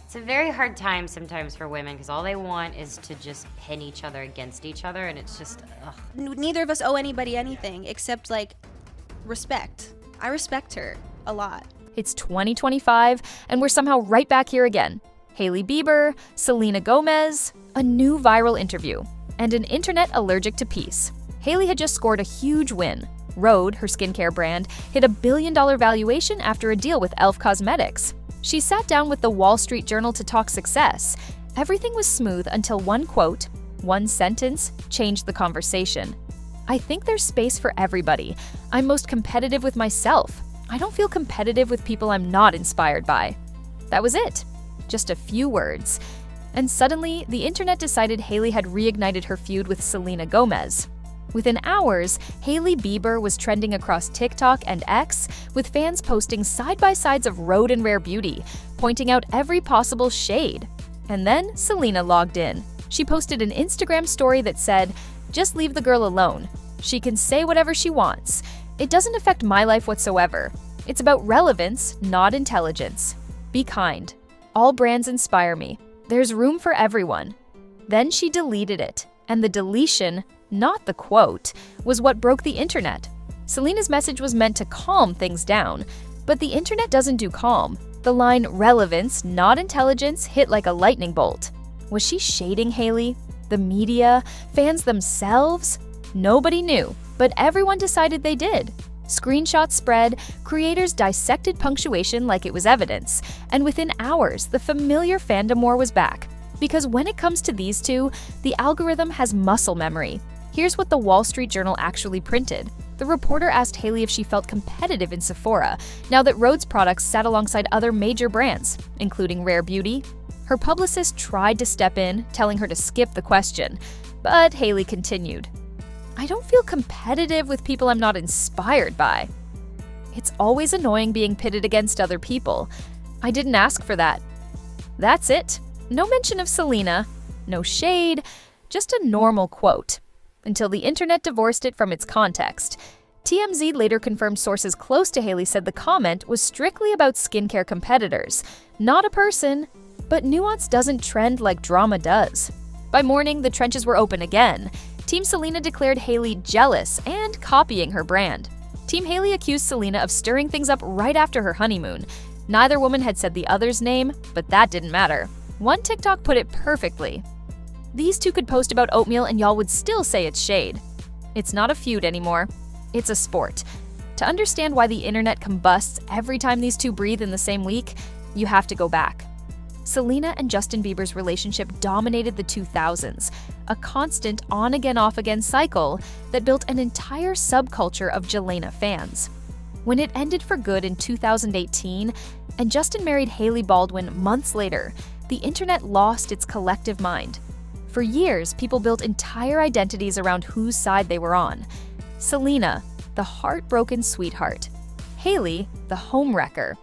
It's a very hard time sometimes for women because all they want is to just pin each other against each other, and it's just, ugh. Neither of us owe anybody anything except, like, respect. I respect her a lot. It's 2025, and we're somehow right back here again. Hailey Bieber, Selena Gomez, a new viral interview, and an internet allergic to peace. Hailey had just scored a huge win. Rhode, her skincare brand, hit $1 billion valuation after a deal with e.l.f. Cosmetics. She sat down with the Wall Street Journal to talk success. Everything was smooth until one quote, one sentence, changed the conversation. "I think there's space for everybody. I'm most competitive with myself. I don't feel competitive with people I'm not inspired by." That was it. Just a few words. And suddenly, the internet decided Hailey had reignited her feud with Selena Gomez. Within hours, Hailey Bieber was trending across TikTok and X, with fans posting side-by-sides of Rhode and Rare Beauty, pointing out every possible shade. And then Selena logged in. She posted an Instagram story that said, "Just leave the girl alone. She can say whatever she wants. It doesn't affect my life whatsoever. It's about relevance, not intelligence. Be kind. All brands inspire me. There's room for everyone." Then she deleted it, and the deletion, not the quote, was what broke the internet. Selena's message was meant to calm things down, but the internet doesn't do calm. The line "relevance, not intelligence" hit like a lightning bolt. Was she shading Hailey? The media? Fans themselves? Nobody knew, but everyone decided they did. Screenshots spread, creators dissected punctuation like it was evidence, and within hours, the familiar fandom war was back. Because when it comes to these two, the algorithm has muscle memory. Here's what the Wall Street Journal actually printed. The reporter asked Hailey if she felt competitive in Sephora, now that Rhode's products sat alongside other major brands, including Rare Beauty. Her publicist tried to step in, telling her to skip the question, but Hailey continued. "I don't feel competitive with people I'm not inspired by." It's always annoying being pitted against other people. I didn't ask for that. That's it. No mention of Selena, no shade, just a normal quote. Until the internet divorced it from its context. TMZ later confirmed sources close to Hailey said the comment was strictly about skincare competitors, not a person. But nuance doesn't trend like drama does. By morning, the trenches were open again. Team Selena declared Hailey jealous and copying her brand. Team Hailey accused Selena of stirring things up right after her honeymoon. Neither woman had said the other's name, but that didn't matter. One TikTok put it perfectly. "These two could post about oatmeal and y'all would still say it's shade. It's not a feud anymore. It's a sport." To understand why the internet combusts every time these two breathe in the same week, you have to go back. Selena and Justin Bieber's relationship dominated the 2000s, a constant on-again, off-again cycle that built an entire subculture of Jelena fans. When it ended for good in 2018, and Justin married Hailey Baldwin months later, the internet lost its collective mind. For years, people built entire identities around whose side they were on. Selena, the heartbroken sweetheart. Hailey, the homewrecker.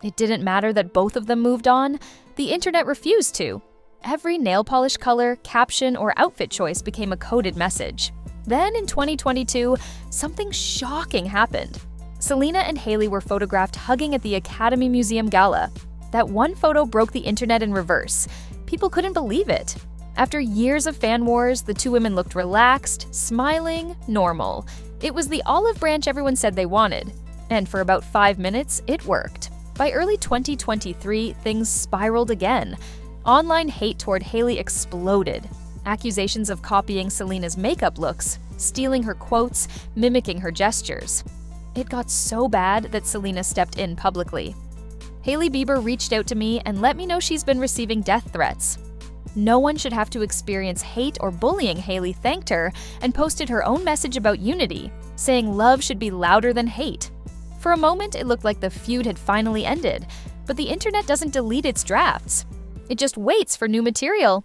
It didn't matter that both of them moved on. The internet refused to. Every nail polish color, caption, or outfit choice became a coded message. Then in 2022, something shocking happened. Selena and Hailey were photographed hugging at the Academy Museum Gala. That one photo broke the internet in reverse. People couldn't believe it. After years of fan wars, the two women looked relaxed, smiling, normal. It was the olive branch everyone said they wanted. And for about 5 minutes, it worked. By early 2023, things spiraled again. Online hate toward Hailey exploded. Accusations of copying Selena's makeup looks, stealing her quotes, mimicking her gestures. It got so bad that Selena stepped in publicly. Hailey Bieber reached out to me and let me know she's been receiving death threats. No one should have to experience hate or bullying, Hailey thanked her and posted her own message about unity, saying love should be louder than hate. For a moment, it looked like the feud had finally ended, but the internet doesn't delete its drafts. It just waits for new material.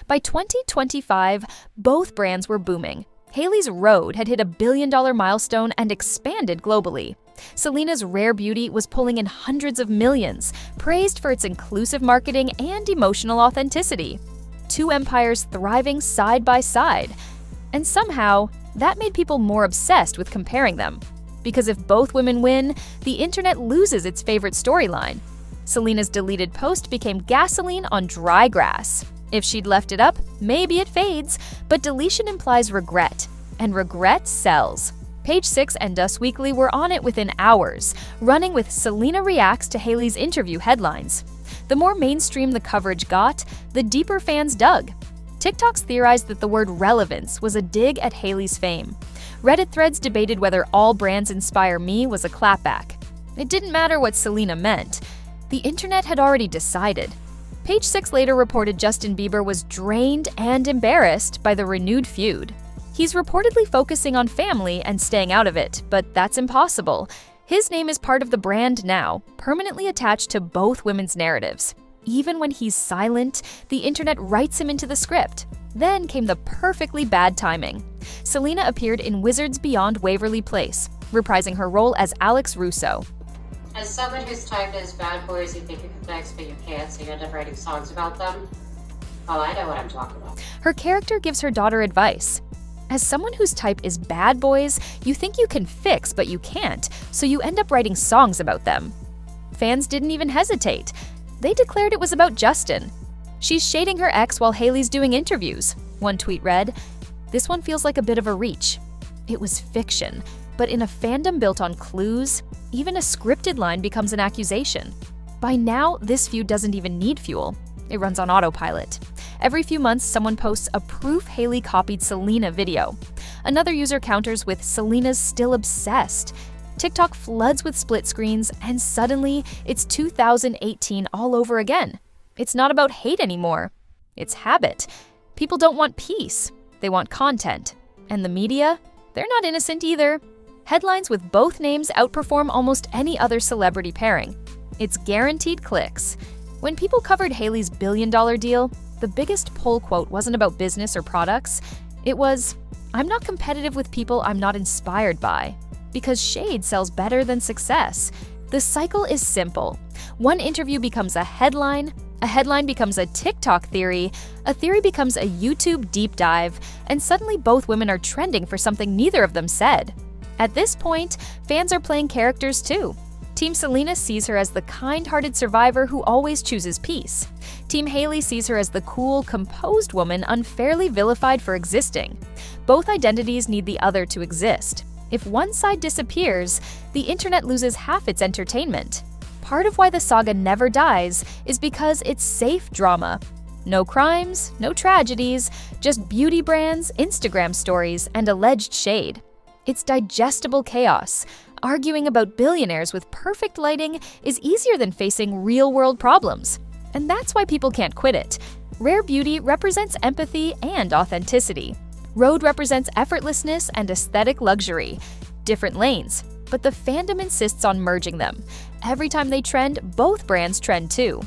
By 2025, both brands were booming. Hailey's Rhode had hit $1 billion milestone and expanded globally. Selena's Rare Beauty was pulling in hundreds of millions, praised for its inclusive marketing and emotional authenticity. Two empires thriving side by side. And somehow, that made people more obsessed with comparing them. Because if both women win, the internet loses its favorite storyline. Selena's deleted post became gasoline on dry grass. If she'd left it up, maybe it fades, but deletion implies regret, and regret sells. Page 6 and Us Weekly were on it within hours, running with "Selena reacts to Hailey's interview" headlines. The more mainstream the coverage got, the deeper fans dug. TikToks theorized that the word relevance was a dig at Hailey's fame. Reddit threads debated whether "all brands inspire me" was a clapback. It didn't matter what Selena meant. The internet had already decided. Page 6 later reported Justin Bieber was drained and embarrassed by the renewed feud. He's reportedly focusing on family and staying out of it, but that's impossible. His name is part of the brand now, permanently attached to both women's narratives. Even when he's silent, the internet writes him into the script. Then came the perfectly bad timing. Selena appeared in Wizards Beyond Waverly Place, reprising her role as Alex Russo. As someone whose type is bad boys you think you can fix but you can't, so you end up writing songs about them, oh, I know what I'm talking about. Her character gives her daughter advice. As someone whose type is bad boys you think you can fix but you can't, so you end up writing songs about them. Fans didn't even hesitate. They declared it was about Justin. She's shading her ex while Hailey's doing interviews. One tweet read, "This one feels like a bit of a reach." It was fiction, but in a fandom built on clues, even a scripted line becomes an accusation. By now, this feud doesn't even need fuel. It runs on autopilot. Every few months, someone posts a proof Hailey copied Selena video. Another user counters with "Selena's still obsessed." TikTok floods with split screens, and suddenly, it's 2018 all over again. It's not about hate anymore. It's habit. People don't want peace. They want content. And the media? They're not innocent either. Headlines with both names outperform almost any other celebrity pairing. It's guaranteed clicks. When people covered Hailey's billion-dollar deal, the biggest pull quote wasn't about business or products. It was, "I'm not competitive with people I'm not inspired by." Because shade sells better than success. The cycle is simple. One interview becomes a headline becomes a TikTok theory, a theory becomes a YouTube deep dive, and suddenly both women are trending for something neither of them said. At this point, fans are playing characters too. Team Selena sees her as the kind-hearted survivor who always chooses peace. Team Hailey sees her as the cool, composed woman unfairly vilified for existing. Both identities need the other to exist. If one side disappears, the internet loses half its entertainment. Part of why the saga never dies is because it's safe drama. No crimes, no tragedies, just beauty brands, Instagram stories, and alleged shade. It's digestible chaos. Arguing about billionaires with perfect lighting is easier than facing real-world problems. And that's why people can't quit it. Rare Beauty represents empathy and authenticity. Rhode represents effortlessness and aesthetic luxury. Different lanes, but the fandom insists on merging them. Every time they trend, both brands trend too.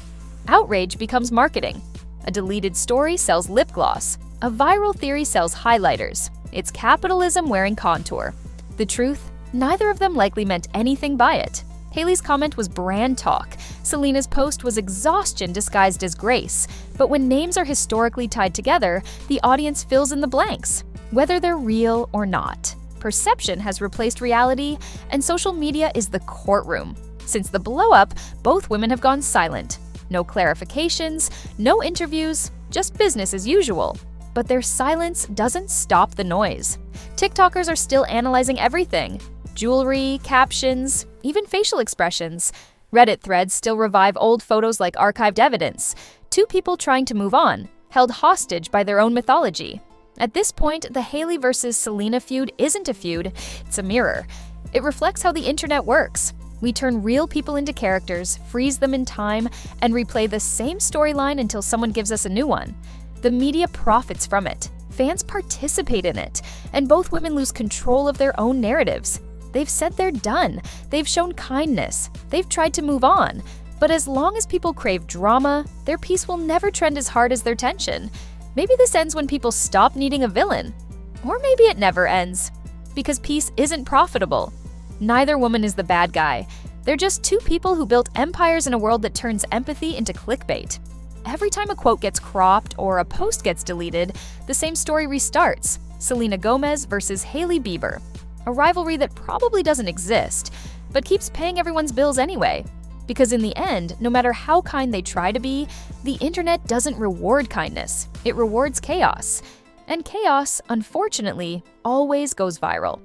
Outrage becomes marketing. A deleted story sells lip gloss. A viral theory sells highlighters. It's capitalism wearing contour. The truth? Neither of them likely meant anything by it. Hailey's comment was brand talk. Selena's post was exhaustion disguised as grace. But when names are historically tied together, the audience fills in the blanks, whether they're real or not. Perception has replaced reality, and social media is the courtroom. Since the blow-up, both women have gone silent. No clarifications, no interviews, just business as usual. But their silence doesn't stop the noise. TikTokers are still analyzing everything. Jewelry, captions, even facial expressions. Reddit threads still revive old photos like archived evidence. Two people trying to move on, held hostage by their own mythology. At this point, the Hailey versus Selena feud isn't a feud, it's a mirror. It reflects how the internet works. We turn real people into characters, freeze them in time, and replay the same storyline until someone gives us a new one. The media profits from it. Fans participate in it, and both women lose control of their own narratives. They've said they're done. They've shown kindness. They've tried to move on. But as long as people crave drama, their piece will never trend as hard as their tension. Maybe this ends when people stop needing a villain. Or maybe it never ends. Because peace isn't profitable. Neither woman is the bad guy. They're just two people who built empires in a world that turns empathy into clickbait. Every time a quote gets cropped or a post gets deleted, the same story restarts. Selena Gomez versus Hailey Bieber. A rivalry that probably doesn't exist, but keeps paying everyone's bills anyway. Because in the end, no matter how kind they try to be, the internet doesn't reward kindness. It rewards chaos. And chaos, unfortunately, always goes viral.